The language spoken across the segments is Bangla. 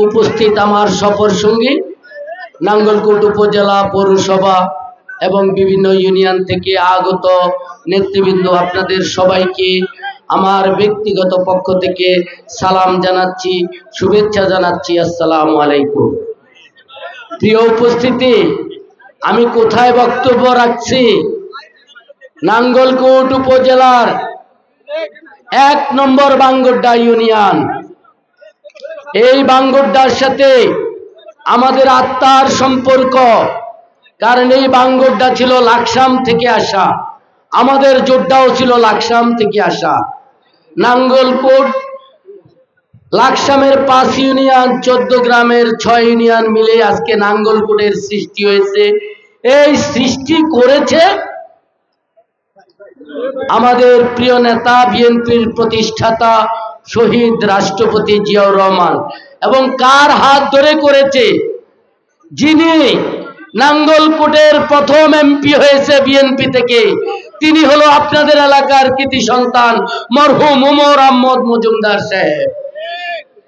উপস্থিত আমার সফর সঙ্গী নাঙ্গলকোট উপজেলা পৌরসভা এবং বিভিন্ন ইউনিয়ন থেকে আগত নেতৃবৃন্দ, আপনাদের সবাইকে আমার ব্যক্তিগত পক্ষ থেকে সালাম জানাচ্ছি, শুভেচ্ছা জানাচ্ছি। আসসালামু আলাইকুম। প্রিয় উপস্থিতি, আমি কোথায় বক্তব্য রাখছি? নাঙ্গলকোট উপজেলার 1 নম্বর বাঙ্গরডা ইউনিয়ন। এই বাঙ্গরডার সাথে আমাদের আত্মার সম্পর্ক, কারণ এই বাঙ্গরডা ছিল লাকসাম থেকে আসা, আমাদের যোদ্ধাও ছিল লাকসাম থেকে আসা। নাঙ্গলকোট লাকসামের 5 ইউনিয়ন 14 গ্রামের 6 ইউনিয়ন মিলে আজকে নাঙ্গলকোটের সৃষ্টি হয়েছে। এই সৃষ্টি করেছে আমাদের প্রিয় নেতা, বিএনপির প্রতিষ্ঠাতা শহীদ রাষ্ট্রপতি জিয়াউর রহমান। এবং কার হাত ধরে করেছে? যিনি নাঙ্গলকোটের প্রথম এমপি হয়েছে বিএনপি থেকে, তিনি হলো আপনাদের এলাকার কৃতি সন্তান মরহুম ওমর আহমদ মজুমদার সাহেব।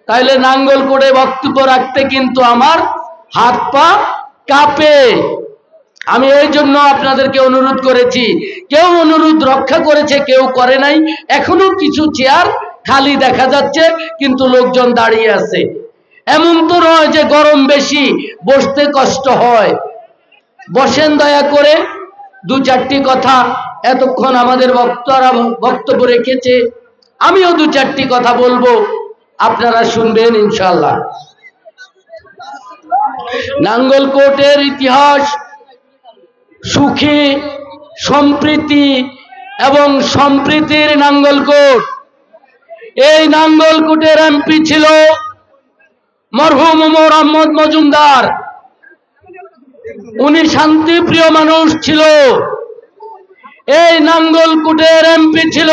তাইলে নাঙ্গলকোটে বক্তব্য রাখতে কিন্তু আমার হাত পা কাঁপে। আমি এই জন্য আপনাদেরকে অনুরোধ করেছি, কেউ অনুরোধ রক্ষা করেছে, কেউ করে নাই। এখনো কিছু চেয়ার খালি দেখা যাচ্ছে, কিন্তু লোকজন দাঁড়িয়ে আছে। এমন তো নয় যে গরম বেশি, বসতে কষ্ট হয়। বসেন দয়া করে, 2-4টি কথা এতক্ষণ আমাদের বক্তারা বক্তব্য রেখেছে, আমিও 2-4টি কথা বলবো, আপনারা শুনবেন ইনশাআল্লাহ। নাঙ্গলকোটের ইতিহাস সুখী, সম্প্রীতি এবং সম্প্রীতির নাঙ্গলকোট। এই নাঙ্গলকোটের এমপি ছিল মরহুম ওমর আহমদ মজুমদার। উনি শান্তিপ্রিয় মানুষ ছিল। এই নাঙ্গলকোটের এমপি ছিল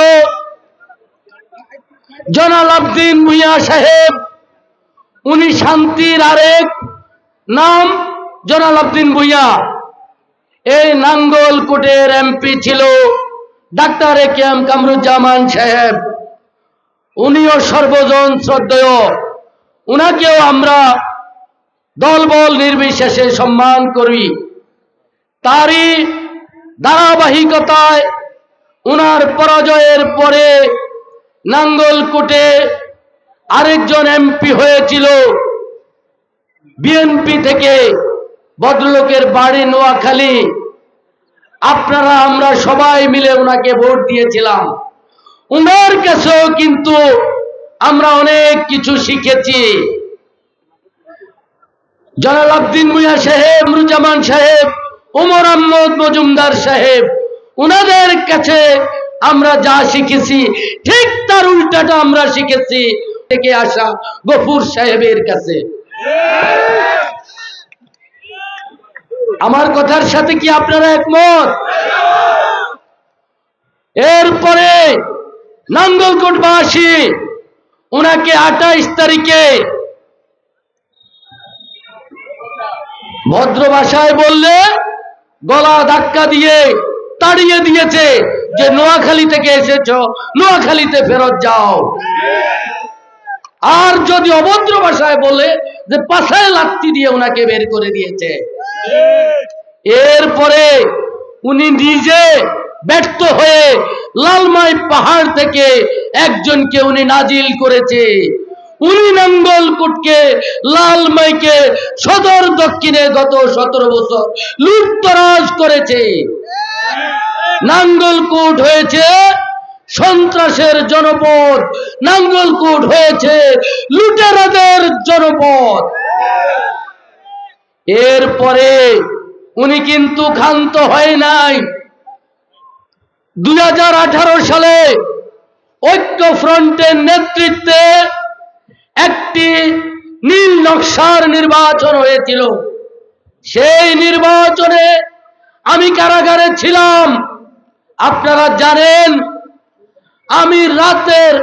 জলালউদ্দিন ভূঁইয়া সাহেব। উনি শান্তির আরেক নাম জলালউদ্দিন ভূঁইয়া। এই নাঙ্গলকোটের এমপি ছিল ডাক্তার এ.কে.এম. কামরুজ্জামান সাহেব। উনিও সর্বজন শ্রদ্ধেয়। উনাকেও আমরা দলবল নির্বিশেষে সম্মান করি। তারই ধারাবাহিকতায় উনার পরাজয়ের পরে নাঙ্গলকোটে আরেকজন এমপি হয়েছিল বিএনপি থেকে, ভদ্রলোকের বাড়ি নোয়াখালী। আপনারা আমরা সবাই মিলে ওনাকে ভোট দিয়েছিলাম। উনার কাছেও কিন্তু আমরা অনেক কিছু শিখেছি। জলালউদ্দিন ভূঁইয়া সাহেব, কামরুজ্জামান সাহেব, ওমর আহমদ মজুমদার সাহেব, উনাদের কাছে আমরা যা শিখেছি ঠিক তার উল্টাটা আমরা শিখেছি থেকে আসা গফুর সাহেবের কাছে। আমার কথার সাথে কি আপনারা একমত? এরপরে নাঙ্গলকোটবাসী উনাকে 28 তারিখে ভদ্র ভাষায় বললে গলা ধাক্কা দিয়ে তাড়িয়ে দিয়েছে যে নোয়াখালী থেকে এসেছো, নোয়াখালীতে ফেরত যাও। আর যদি অভদ্র ভাষায় বলে যে পাছায় লাথি দিয়ে উনাকে বের করে দিয়েছে। এরপরে উনি নিজে ব্যর্থ হয়ে লালমাই পাহাড় থেকে একজনকে উনি নাজিল করেছে। উনি নাঙ্গলকোটকে, লালমাইকে সদর দক্ষিণে গত 17 বছর লুটতরাজ করেছে। নাঙ্গলকোট হয়েছে সন্ত্রাসের জনপদ, নাঙ্গলকোট হয়েছে লুটেরাদের জনপদ। এরপরে উনি কিন্তু ক্ষান্ত হয় নাই। 2018 সালে ঐক্য ফ্রন্টের নেতৃত্বে একটি নীল নকশার নির্বাচন হয়েছিল। সেই নির্বাচনে আমি কারাগারে ছিলাম। আপনারা জানেন, আমি রাতের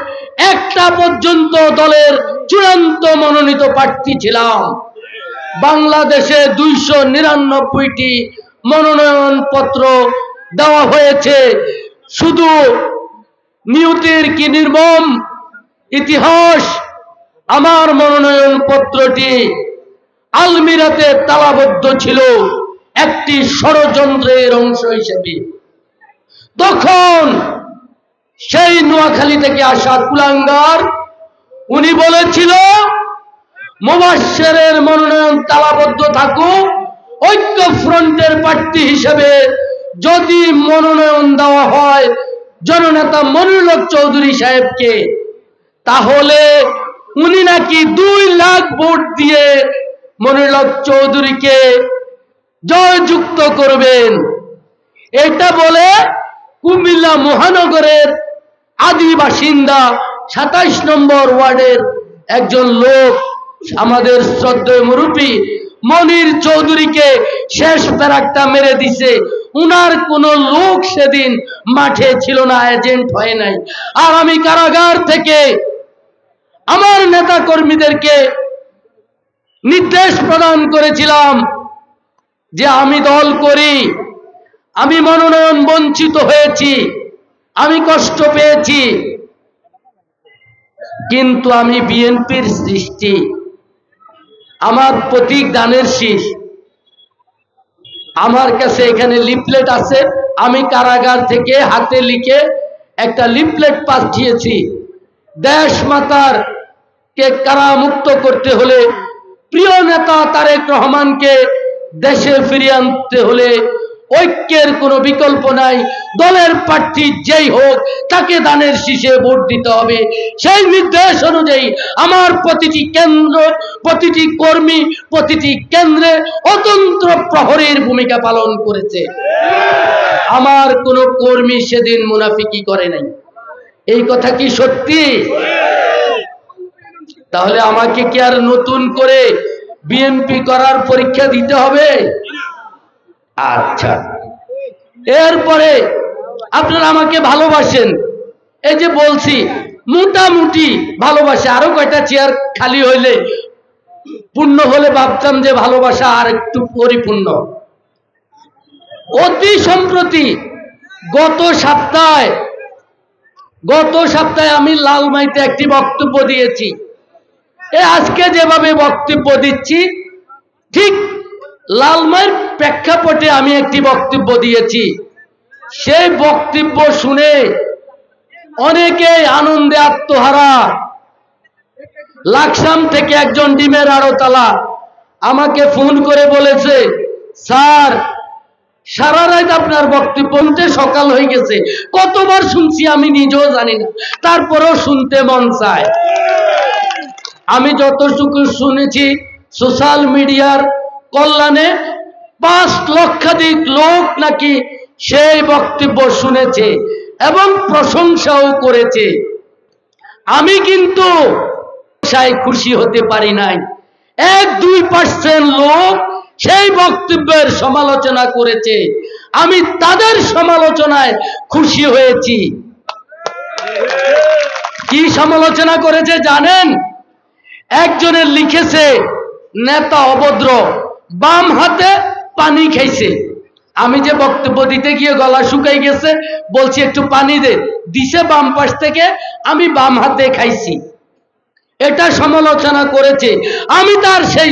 1টা পর্যন্ত দলের চূড়ান্ত মনোনীত প্রার্থী ছিলাম। বাংলাদেশে 299টি মনোনয়ন পত্র দেওয়া হয়েছে। শুধু নিয়তির কি নির্মম ইতিহাস! আমার মনোনয়ন পত্রটি আলমিরাতে তালাবদ্ধ ছিল একটি ষড়যন্ত্রের অংশ হিসেবে। তখন সেই নোয়াখালী থেকে আসা কুলাঙ্গার উনি বলেছিল মোবাশ্বেরের মনোনয়ন তালাবদ্ধ থাকুক, ঐক্য ফ্রন্টের প্রার্থী হিসেবে যদি মনোনয়ন দেওয়া হয় জননেতা মনিরুল হক চৌধুরী সাহেবকে, তাহলে উনি নাকি 2 লাখ ভোট দিয়ে মনিরুল হক চৌধুরীকে জয়যুক্ত করবেন। এটা বলে কুমিল্লা মহানগরের আদি বাসিন্দা 27 নম্বর ওয়ার্ডের একজন লোক আমাদের শ্রদ্ধেয় মুরব্বী মনির চৌধুরীকে শেষ প্যারাকটা মেরে দিছে। উনার কোন লোক সেদিন মাঠে ছিল না, এজেন্ট হয় নাই। আর আমি কারাগার থেকে আমার নেতা কর্মীদেরকে নির্দেশ প্রদান করেছিলাম যে আমি দল করি, আমি মনোনয়ন বঞ্চিত হয়েছি, আমি কষ্ট পেয়েছি, কিন্তু আমি বিএনপির সৃষ্টি, আমার প্রতীক দানের শীষ। আমার কাছে এখানে লিফলেট আছে, আমি কারাগার থেকে হাতে লিখে একটা লিফলেট পাঠিয়েছি। দেশ মাতার কে কারামুক্ত করতে হলে, প্রিয় নেতা তারেক রহমানকে দেশে ফিরিয়ে আনতে হলে ঐক্যের কোনো বিকল্প নাই। দলের প্রার্থী যেই হোক তাকে দানের শীষে ভোট দিতে হবে। সেই নির্দেশ অনুযায়ী আমার প্রতিটি কেন্দ্র, প্রতিটি কর্মী, প্রতিটি কেন্দ্রে অতন্ত্র প্রহরীর ভূমিকা পালন করেছে। আমার কোনো কর্মী সেদিন মুনাফিকি করে নাই। এই কথা কি সত্যি? তাহলে আমাকে কি আর নতুন করে বিএনপি করার পরীক্ষা দিতে হবে? আচ্ছা, এরপরে আপনারা আমাকে ভালোবাসেন, এই যে বলছি মোটামুটি ভালোবাসে। আরো কয়টা চেয়ার খালি হইলে পূর্ণ হলে ভাবতাম যে ভালোবাসা আর একটু পরিপূর্ণ। অতি সম্প্রতি গত সপ্তাহে আমি লালমাইতে একটি বক্তব্য দিয়েছি। আজকে যেভাবে বক্তব্য দিচ্ছি ঠিক লালমাইয়ের প্রেক্ষাপটে আমি একটি বক্তব্য দিয়েছি। সেই বক্তব্য শুনে অনেকে আনন্দে আত্মহারা। লাকসাম থেকে একজন ডিমের আড়তলা আমাকে ফোন করে বলেছে, স্যার সারা রাত আপনার বক্তব্য শুনতে সকাল হয়ে গেছে, কতবার শুনছি আমি নিজেও জানি না, তারপরেও শুনতে মন চায়। আমি যতটুকু শুনেছি সোশ্যাল মিডিয়ার কল্যাণে 5 লক্ষাধিক লোক নাকি সেই বক্তব্য শুনেছে এবং প্রশংসাও করেছে। আমি কিন্তু খুশি হতে পারি নাই। 1-2% লোক সেই বক্তব্যের সমালোচনা করেছে, আমি তাদের সমালোচনায় খুশি হয়েছি। কি সমালোচনা করেছে জানেন? একজনের লিখেছে নেতা অভদ্র, বাম হাতে পানি খাইছে। আমি যে বক্তব্য দিতে গিয়ে গলা শুকাই গেছে, বলছি একটু পানি দে, দিছে বাম পাশ থেকে, আমি বাম হাতে খাইছি। এটা সমালোচনা করেছে। আমি তার সেই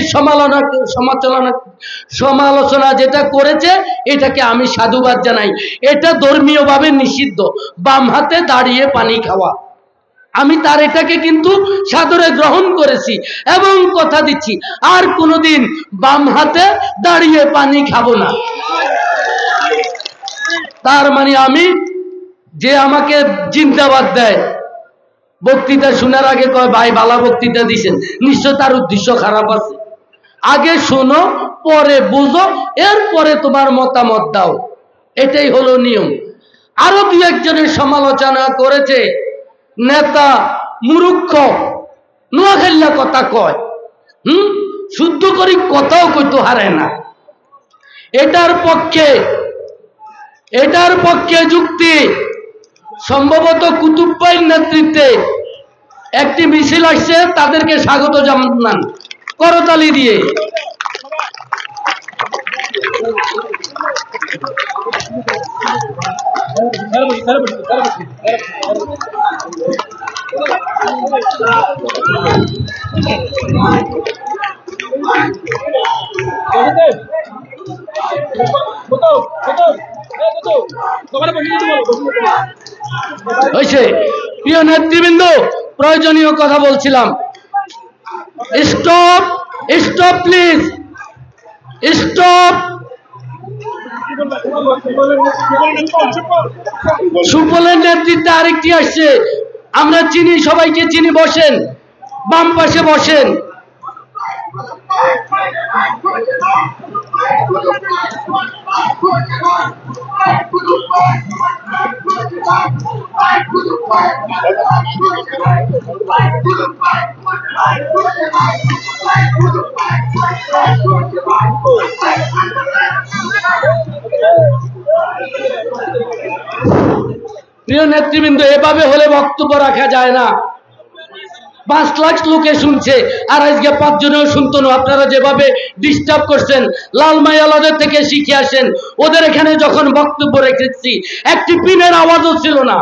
সমালোচনা যেটা করেছে এটাকে আমি সাধুবাদ জানাই। এটা ধর্মীয়ভাবে নিষিদ্ধ, বাম হাতে দাঁড়িয়ে পানি খাওয়া। আমি তার এটাকে কিন্তু সাদরে গ্রহণ করেছি এবং কথা দিচ্ছি আর কোনোদিন বাম হাতে দাঁড়িয়ে পানি খাবো না। তার মানে আমি যে আমাকে জিন্দাবাদ দেয়, বক্তৃতা শোনার আগে কয় ভাই ভালো বক্তৃতা দিছেন, নিশ্চয় তার উদ্দেশ্য খারাপ আছে। আগে শোনো, পরে বুঝো, এরপরে তোমার মতামত দাও। এটাই হলো নিয়ম। আরো 2-1জনের সমালোচনা করেছে, নেতা মূর্খ, নোয়াখাল্লা কথা কয়, শুদ্ধ করি কথাও কইতে হারে না। এটার পক্ষে যুক্তি সম্ভবত কুতুব ভাইয়ের নেতৃত্বে একটি মিছিল আসছে, তাদেরকে স্বাগত জানান করতালি দিয়ে। হয়েছে। প্রিয় নেতৃবৃন্দ, প্রয়োজনীয় কথা বলছিলাম। Stop, stop please, stop. সুফলের নেতৃত্বে আরেকটি আসছে, আমরা চিনি, সবাইকে চিনি। বসেন, বাম পাশে বসেন। প্রিয় নেতৃবৃন্দ, এভাবে হলে বক্তব্য রাখা যায় না। 5 লাখ লোকে শুনছে, আর আজকে 5 জনেও শুনতো না। আপনারা যেভাবে ডিস্টার্ব করছেন, লালমাইয়ালাদের থেকে শিখে আসেন। ওদের এখানে যখন বক্তব্য রেখেছি, একটি পিনের আওয়াজও ছিল না।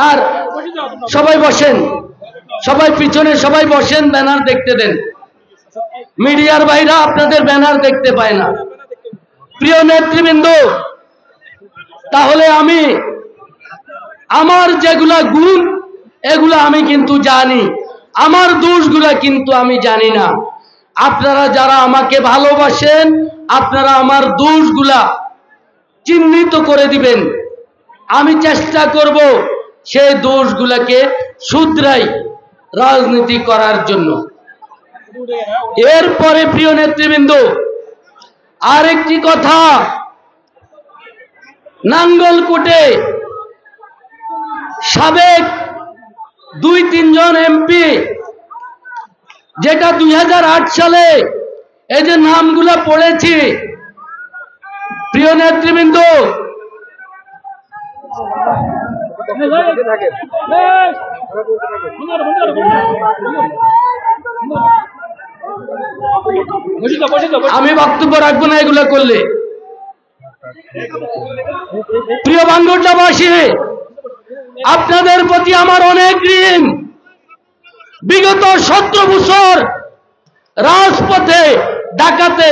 আর সবাই বসেন, সবাই পিছনে সবাই বসেন, ব্যানার দেখতে দেন। মিডিয়ার ভাইরা আপনাদের ব্যানার দেখতে পায় না। প্রিয় নেতৃবৃন্দ, তাহলে আমি আমার যেগুলা গুণ, এগুলা আমি কিন্তু জানি, আমার দোষগুলা কিন্তু আমি জানি না। আপনারা যারা আমাকে ভালোবাসেন, আপনারা আমার দোষগুলা চিহ্নিত করে দিবেন। আমি চেষ্টা করব সেই দোষগুলাকে শুধরাই রাজনীতি করার জন্য। এরপরে প্রিয় নেতৃবৃন্দ, আরেকটি কথা, নাঙ্গলকোটে সাবেক 2-3 জন এমপি, যেটা 2008 সালে এই যে নামগুলা পড়েছি, প্রিয় নেতৃবৃন্দ, আমি বক্তব্য রাখবো না এগুলো করলে। প্রিয় বাঙ্গুরটাবাসী, আপনাদের প্রতি আমার অনেক ঋণ। বিগত 17 বছর রাজপথে ডাকাতে